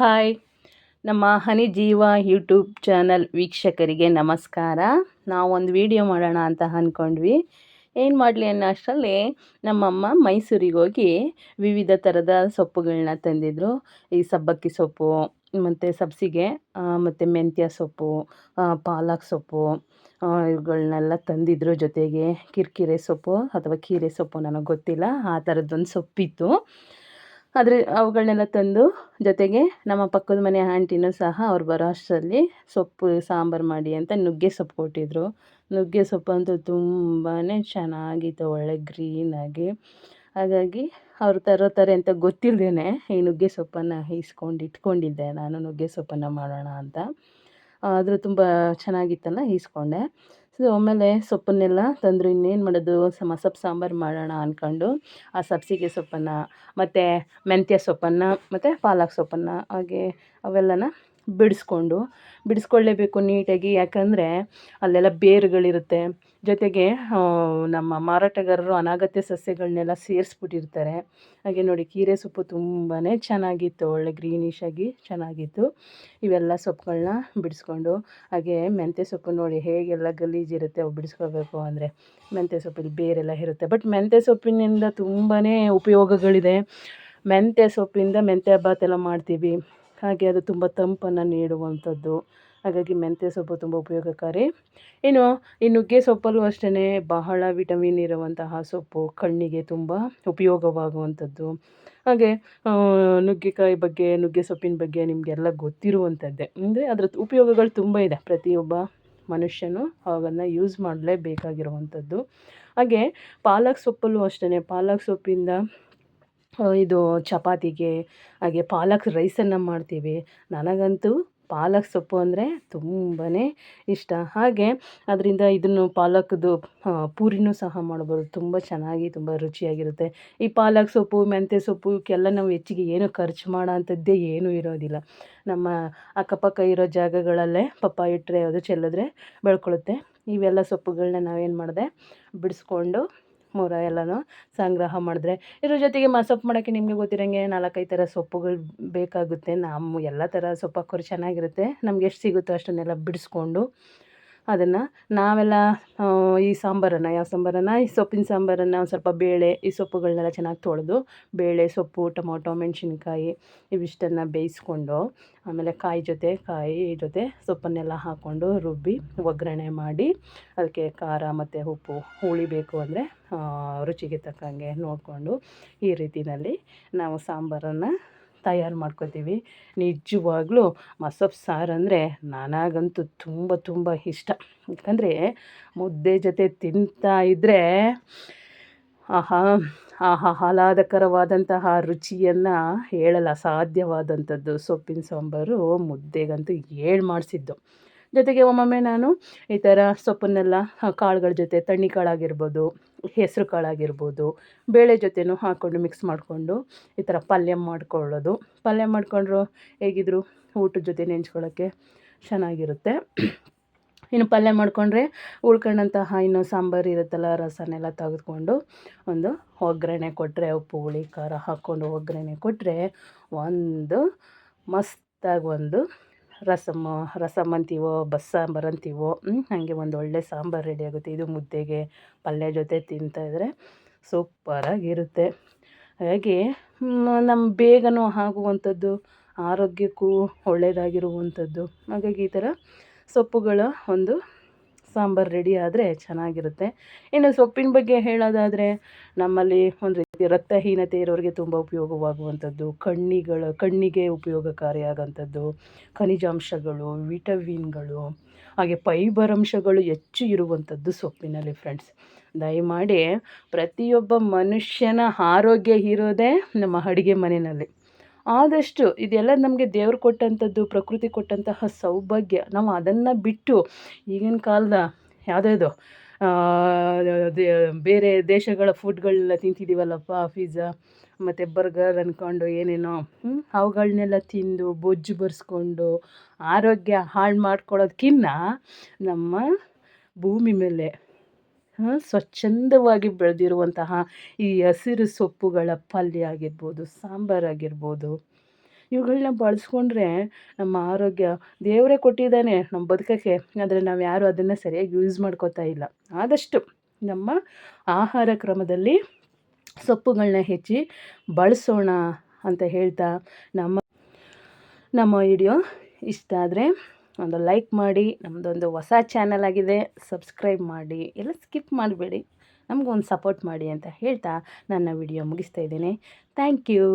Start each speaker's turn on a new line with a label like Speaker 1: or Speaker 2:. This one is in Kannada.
Speaker 1: ಹಾಯ್, ನಮ್ಮ ಹನಿ ಜೀವ ಯೂಟ್ಯೂಬ್ ಚಾನಲ್ ವೀಕ್ಷಕರಿಗೆ ನಮಸ್ಕಾರ. ನಾವೊಂದು ವಿಡಿಯೋ ಮಾಡೋಣ ಅಂತ ಅಂದ್ಕೊಂಡ್ವಿ. ಏನು ಮಾಡಲಿ ಅನ್ನೋ ಅಷ್ಟರಲ್ಲಿ ನಮ್ಮಮ್ಮ ಮೈಸೂರಿಗೆ ಹೋಗಿ ವಿವಿಧ ಥರದ ಸೊಪ್ಪುಗಳನ್ನ ತಂದಿದ್ದರು. ಈ ಸಬ್ಬಕ್ಕಿ ಸೊಪ್ಪು, ಮತ್ತು ಸಬ್ಸಿಗೆ, ಮತ್ತು ಮೆಂತ್ಯ ಸೊಪ್ಪು, ಪಾಲಕ್ ಸೊಪ್ಪು, ಇವುಗಳನ್ನೆಲ್ಲ ತಂದಿದ್ದರು. ಜೊತೆಗೆ ಕಿರಿಕಿರೆ ಸೊಪ್ಪು ಅಥವಾ ಕೀರೆ ಸೊಪ್ಪು ನನಗೆ ಗೊತ್ತಿಲ್ಲ, ಆ ಥರದ್ದೊಂದು ಸೊಪ್ಪಿತ್ತು. ಅವುಗಳನ್ನೆಲ್ಲ ತಂದು, ಜೊತೆಗೆ ನಮ್ಮ ಪಕ್ಕದ ಮನೆ ಆಂಟಿನೂ ಸಹ ಅವ್ರು ಬರೋ ಅಷ್ಟರಲ್ಲಿ ಸೊಪ್ಪು ಸಾಂಬಾರು ಮಾಡಿ ಅಂತ ನುಗ್ಗೆ ಸೊಪ್ಪು ಕೊಟ್ಟಿದ್ದರು. ನುಗ್ಗೆ ಸೊಪ್ಪು ಅಂತೂ ತುಂಬಾ ಚೆನ್ನಾಗಿತ್ತು, ಒಳ್ಳೆ ಗ್ರೀನಾಗಿ. ಹಾಗಾಗಿ ಅವ್ರು ತರ್ತಾರೆ ಅಂತ ಗೊತ್ತಿಲ್ಲದೇ ಈ ನುಗ್ಗೆ ಸೊಪ್ಪನ್ನು ಇಟ್ಕೊಂಡಿದ್ದೆ ನಾನು, ನುಗ್ಗೆ ಸೊಪ್ಪನ್ನು ಮಾಡೋಣ ಅಂತ. ಆದರೂ ತುಂಬ ಚೆನ್ನಾಗಿತ್ತಲ್ಲ, ಈಸ್ಕೊಂಡೆ. ಸೊ ಆಮೇಲೆ ಸೊಪ್ಪನ್ನೆಲ್ಲ ತಂದರು. ಇನ್ನೇನು ಮಾಡೋದು, ಮಸೊಪ್ಪು ಸಾಂಬಾರು ಮಾಡೋಣ ಅಂದ್ಕೊಂಡು ಆ ಸಬ್ಸಿಗೆ ಸೊಪ್ಪನ್ನು, ಮತ್ತು ಮೆಂತ್ಯ ಸೊಪ್ಪನ್ನು, ಮತ್ತು ಪಾಲಕ್ ಸೊಪ್ಪನ್ನು, ಹಾಗೆ ಅವೆಲ್ಲನ ಬಿಡಿಸ್ಕೊಳ್ಳೇಬೇಕು ನೀಟಾಗಿ. ಯಾಕಂದರೆ ಅಲ್ಲೆಲ್ಲ ಬೇರುಗಳಿರುತ್ತೆ. ಜೊತೆಗೆ ನಮ್ಮ ಮಾರಾಟಗಾರರು ಅನಗತ್ಯ ಸಸ್ಯಗಳನ್ನೆಲ್ಲ ಸೇರಿಸ್ಬಿಟ್ಟಿರ್ತಾರೆ. ಹಾಗೆ ನೋಡಿ, ಕೀರೆ ಸೊಪ್ಪು ತುಂಬಾ ಚೆನ್ನಾಗಿತ್ತು, ಒಳ್ಳೆ ಗ್ರೀನಿಶ್ ಆಗಿ ಚೆನ್ನಾಗಿತ್ತು. ಇವೆಲ್ಲ ಸೊಪ್ಪುಗಳನ್ನ ಬಿಡಿಸ್ಕೊಂಡು, ಹಾಗೆ ಮೆಂತ್ಯ ಸೊಪ್ಪು ನೋಡಿ ಹೇಗೆಲ್ಲ ಗಲೀಜಿರುತ್ತೆ, ಅವು ಬಿಡಿಸ್ಕೋಬೇಕು ಅಂದರೆ. ಮೆಂತ್ಯ ಸೊಪ್ಪಲ್ಲಿ ಬೇರೆಲ್ಲ ಇರುತ್ತೆ, ಬಟ್ ಮೆಂತ್ಯ ಸೊಪ್ಪಿನಿಂದ ತುಂಬಾ ಉಪಯೋಗಗಳಿದೆ. ಮೆಂತ್ಯ ಸೊಪ್ಪಿಂದ ಮೆಂತ್ಯ ಬಾತ್ ಎಲ್ಲ ಮಾಡ್ತೀವಿ, ಹಾಗೆ ಅದು ತುಂಬ ತಂಪನ್ನು ನೀಡುವಂಥದ್ದು. ಹಾಗಾಗಿ ಮೆಂತ್ಯ ಸೊಪ್ಪು ತುಂಬ ಉಪಯೋಗಕಾರಿ. ಇನ್ನು ಈ ನುಗ್ಗೆ ಸೊಪ್ಪಲ್ಲೂ ಅಷ್ಟೇ ಬಹಳ ವಿಟಮಿನ್ ಇರುವಂತಹ ಸೊಪ್ಪು, ಕಣ್ಣಿಗೆ ತುಂಬ ಉಪಯೋಗವಾಗುವಂಥದ್ದು. ಹಾಗೆ ನುಗ್ಗೆಕಾಯಿ ಬಗ್ಗೆ, ನುಗ್ಗೆ ಸೊಪ್ಪಿನ ಬಗ್ಗೆ ನಿಮಗೆಲ್ಲ ಗೊತ್ತಿರುವಂಥದ್ದೇ. ಅಂದರೆ ಅದರ ಉಪಯೋಗಗಳು ತುಂಬ ಇದೆ. ಪ್ರತಿಯೊಬ್ಬ ಮನುಷ್ಯನು ಅವನ್ನು ಯೂಸ್ ಮಾಡಲೇಬೇಕಾಗಿರುವಂಥದ್ದು. ಹಾಗೆ ಪಾಲಕ್ ಸೊಪ್ಪಲ್ಲೂ ಅಷ್ಟೇ, ಪಾಲಕ್ ಸೊಪ್ಪಿಂದ ಇದು ಚಪಾತಿಗೆ, ಹಾಗೆ ಪಾಲಕ್ ರೈಸನ್ನು ಮಾಡ್ತೀವಿ. ನನಗಂತೂ ಪಾಲಕ್ ಸೊಪ್ಪು ಅಂದರೆ ತುಂಬಾ ಇಷ್ಟ. ಹಾಗೆ ಅದರಿಂದ ಇದನ್ನು ಪಾಲಕ್ದು ಪೂರಿನೂ ಸಹ ಮಾಡ್ಬೋದು, ತುಂಬ ಚೆನ್ನಾಗಿ, ತುಂಬ ರುಚಿಯಾಗಿರುತ್ತೆ. ಈ ಪಾಲಕ್ ಸೊಪ್ಪು, ಮೆಂತ್ಯ ಸೊಪ್ಪು ಇವಕ್ಕೆಲ್ಲ ನಾವು ಹೆಚ್ಚಿಗೆ ಏನು ಖರ್ಚು ಮಾಡೋ ಅಂಥದ್ದೇ ಏನೂ ಇರೋದಿಲ್ಲ. ನಮ್ಮ ಅಕ್ಕಪಕ್ಕ ಇರೋ ಜಾಗಗಳಲ್ಲೇ ಇಟ್ಟರೆ, ಅದು ಚೆಲ್ಲಿದ್ರೆ ಬೆಳ್ಕೊಳ್ಳುತ್ತೆ. ಇವೆಲ್ಲ ಸೊಪ್ಪುಗಳನ್ನ ನಾವೇನು ಮಾಡಿದೆ, ಬಿಡಿಸ್ಕೊಂಡು ಎಲ್ಲನೂ ಸಂಗ್ರಹ ಮಾಡಿದ್ರೆ, ಇದ್ರ ಜೊತೆಗೆ ಮಸೊಪ್ಪು ಮಾಡೋಕ್ಕೆ ನಿಮಗೆ ಗೊತ್ತಿರೋಂಗೆ 4-5 ಥರ ಸೊಪ್ಪುಗಳು ಬೇಕಾಗುತ್ತೆ. ನಮ್ಮ ಎಲ್ಲ ಥರ ಸೊಪ್ಪು ಹಾಕೋರು ಚೆನ್ನಾಗಿರುತ್ತೆ. ನಮ್ಗೆ ಎಷ್ಟು ಸಿಗುತ್ತೋ ಅಷ್ಟನ್ನೆಲ್ಲ ಬಿಡಿಸ್ಕೊಂಡು ಅದನ್ನು ನಾವೆಲ್ಲ ಈ ಸಾಂಬಾರನ್ನು, ಯಾವ ಸಾಂಬಾರನ್ನು, ಈ ಸೊಪ್ಪಿನ ಸಾಂಬಾರನ್ನು ಒಂದು ಸ್ವಲ್ಪ ಬೇಳೆ, ಈ ಸೊಪ್ಪುಗಳನ್ನೆಲ್ಲ ಚೆನ್ನಾಗಿ ತೊಳೆದು, ಬೇಳೆ, ಸೊಪ್ಪು, ಟೊಮೊಟೊ, ಮೆಣಸಿನ್ಕಾಯಿ ಇವಿಷ್ಟನ್ನು ಬೇಯಿಸ್ಕೊಂಡು, ಆಮೇಲೆ ಕಾಯಿ ಜೊತೆ ಸೊಪ್ಪನ್ನೆಲ್ಲ ಹಾಕ್ಕೊಂಡು ರುಬ್ಬಿ ಒಗ್ಗರಣೆ ಮಾಡಿ, ಅದಕ್ಕೆ ಖಾರ ಮತ್ತು ಉಪ್ಪು, ಹುಳಿ ಬೇಕು ಅಂದರೆ ರುಚಿಗೆ ತಕ್ಕಂಗೆ ನೋಡಿಕೊಂಡು ಈ ರೀತಿಯಲ್ಲಿ ನಾವು ಸಾಂಬಾರನ್ನು ತಯಾರು ಮಾಡ್ಕೊತೀವಿ. ನಿಜವಾಗ್ಲೂ ಮಸೊಪ್ಪು ಸಾರು ಅಂದರೆ ನನಗಂತೂ ತುಂಬ ಇಷ್ಟ. ಯಾಕಂದರೆ ಮುದ್ದೆ ಜೊತೆ ತಿಂತಾ ಇದ್ದರೆ ಆಹ್ಲಾದಕರವಾದಂತಹ ರುಚಿಯನ್ನು ಹೇಳಲು ಅಸಾಧ್ಯವಾದಂಥದ್ದು. ಸೊಪ್ಪಿನ ಸಾಂಬಾರು ಮುದ್ದೆಗಂತೂ ಮಾಡಿಸಿದ್ದು. ಜೊತೆಗೆ ಒಮ್ಮೊಮ್ಮೆ ನಾನು ಈ ಥರ ಸೊಪ್ಪನ್ನೆಲ್ಲ ಕಾಳುಗಳ ಜೊತೆ, ತಣ್ಣಿ ಕಾಳಾಗಿರ್ಬೋದು, ಹೆಸರು ಕಾಳಾಗಿರ್ಬೋದು, ಬೇಳೆ ಜೊತೆನೂ ಹಾಕ್ಕೊಂಡು ಮಿಕ್ಸ್ ಮಾಡಿಕೊಂಡು ಈ ಥರ ಪಲ್ಯ ಮಾಡ್ಕೊಳ್ಳೋದು. ಪಲ್ಯ ಮಾಡಿಕೊಂಡ್ರು ಹೇಗಿದ್ರು ಊಟದ ಜೊತೆ ನೆಂಚ್ಕೊಳ್ಳೋಕ್ಕೆ ಚೆನ್ನಾಗಿರುತ್ತೆ. ಇನ್ನು ಪಲ್ಯ ಮಾಡಿಕೊಂಡ್ರೆ ಉಳ್ಕೊಂಡಂತಹ ಇನ್ನು ಸಾಂಬಾರು ಇರುತ್ತಲ್ಲ, ರಸನೆಲ್ಲ ತೆಗೆದುಕೊಂಡು ಒಂದು ಒಗ್ಗರಣೆ ಕೊಟ್ಟರೆ, ಉಪ್ಪು ಹುಳಿ ಖಾರ ಹಾಕ್ಕೊಂಡು ಒಗ್ಗರಣೆ ಕೊಟ್ಟರೆ ಒಂದು ಮಸ್ತಾಗಿ ಒಂದು ರಸಮ್ ಅಂತೀವೋ, ಬಸ್ಸಾಂಬಾರು ಅಂತೀವೋ, ಹಾಗೆ ಒಂದು ಒಳ್ಳೆ ಸಾಂಬಾರು ರೆಡಿ ಆಗುತ್ತೆ. ಇದು ಮುದ್ದೆಗೆ ಪಲ್ಯ ಜೊತೆ ತಿಂತಾಯಿದ್ರೆ ಸೂಪರಾಗಿರುತ್ತೆ. ಹಾಗಾಗಿ ನಮ್ಮ ಬೇಗನೂ ಆಗುವಂಥದ್ದು, ಆರೋಗ್ಯಕ್ಕೂ ಒಳ್ಳೆಯದಾಗಿರುವಂಥದ್ದು. ಹಾಗಾಗಿ ಈ ಥರ ಸೊಪ್ಪುಗಳ ಒಂದು ಸಾಂಬಾರು ರೆಡಿ ಆದರೆ ಚೆನ್ನಾಗಿರುತ್ತೆ. ಇನ್ನು ಸೊಪ್ಪಿನ ಬಗ್ಗೆ ಹೇಳೋದಾದರೆ, ನಮ್ಮಲ್ಲಿ ಒಂದು ರೀತಿ ರಕ್ತಹೀನತೆ ಇರೋರಿಗೆ ತುಂಬ ಉಪಯೋಗವಾಗುವಂಥದ್ದು, ಕಣ್ಣಿಗೆ ಉಪಯೋಗಕಾರಿಯಾಗಂಥದ್ದು, ಖನಿಜಾಂಶಗಳು, ವಿಟಮಿನ್ಗಳು, ಹಾಗೆ ಫೈಬರ್ ಅಂಶಗಳು ಹೆಚ್ಚು ಇರುವಂಥದ್ದು ಸೊಪ್ಪಿನಲ್ಲಿ ಫ್ರೆಂಡ್ಸ್. ದಯಮಾಡಿ ಪ್ರತಿಯೊಬ್ಬ ಮನುಷ್ಯನ ಆರೋಗ್ಯ ಇರೋದೇ ನಮ್ಮ ಅಡುಗೆ ಮನೆಯಲ್ಲಿ. ಆದಷ್ಟು ಇದೆಲ್ಲ ನಮಗೆ ದೇವ್ರು ಕೊಟ್ಟಂಥದ್ದು, ಪ್ರಕೃತಿ ಕೊಟ್ಟಂತಹ ಸೌಭಾಗ್ಯ. ನಾವು ಅದನ್ನು ಬಿಟ್ಟು ಈಗಿನ ಕಾಲದ ಯಾವುದ್ಯಾವುದೋ ಬೇರೆ ದೇಶಗಳ ಫುಡ್ಗಳನ್ನ ತಿಂತಿದ್ದೀವಲ್ಲಪ್ಪ, ಪಿಜ್ಜಾ ಮತ್ತು ಬರ್ಗರ್ ಅಂದ್ಕೊಂಡು ಏನೇನೋ ಅವುಗಳನ್ನೆಲ್ಲ ತಿಂದು ಬೊಜ್ಜು ಬರೆಸ್ಕೊಂಡು ಆರೋಗ್ಯ ಹಾಳು ಮಾಡ್ಕೊಳ್ಳೋದಕ್ಕಿಂತ ನಮ್ಮ ಭೂಮಿ ಮೇಲೆ ಸ್ವಚ್ಛಂದವಾಗಿ ಬೆಳೆದಿರುವಂತಹ ಈ ಹಸಿರು ಸೊಪ್ಪುಗಳ ಪಲ್ಯ ಆಗಿರ್ಬೋದು, ಸಾಂಬಾರಾಗಿರ್ಬೋದು, ಇವುಗಳನ್ನ ಬಳಸ್ಕೊಂಡ್ರೆ ನಮ್ಮ ಆರೋಗ್ಯ ದೇವರೇ ಕೊಟ್ಟಿದ್ದಾನೆ ನಮ್ಮ ಬದುಕೋಕ್ಕೆ, ಆದರೆ ನಾವು ಯಾರು ಅದನ್ನು ಸರಿಯಾಗಿ ಯೂಸ್ ಮಾಡ್ಕೋತಾ ಇಲ್ಲ. ಆದಷ್ಟು ನಮ್ಮ ಆಹಾರ ಕ್ರಮದಲ್ಲಿ ಸೊಪ್ಪುಗಳನ್ನ ಹೆಚ್ಚಿ ಬಳಸೋಣ ಅಂತ ಹೇಳ್ತಾ, ನಮ್ಮ ವಿಡಿಯೋ ಇಷ್ಟ ಆದರೆ ಒಂದು ಲೈಕ್ ಮಾಡಿ, ನಮ್ಮದೊಂದು ಹೊಸ ಚಾನಲ್ ಆಗಿದೆ, ಸಬ್ಸ್ಕ್ರೈಬ್ ಮಾಡಿ, ಎಲ್ಲ ಸ್ಕಿಪ್ ಮಾಡಬೇಡಿ, ನಮಗೊಂದು ಸಪೋರ್ಟ್ ಮಾಡಿ ಅಂತ ಹೇಳ್ತಾ ನನ್ನ ವಿಡಿಯೋ ಮುಗಿಸ್ತಾ ಇದ್ದೇನೆ. Thank you.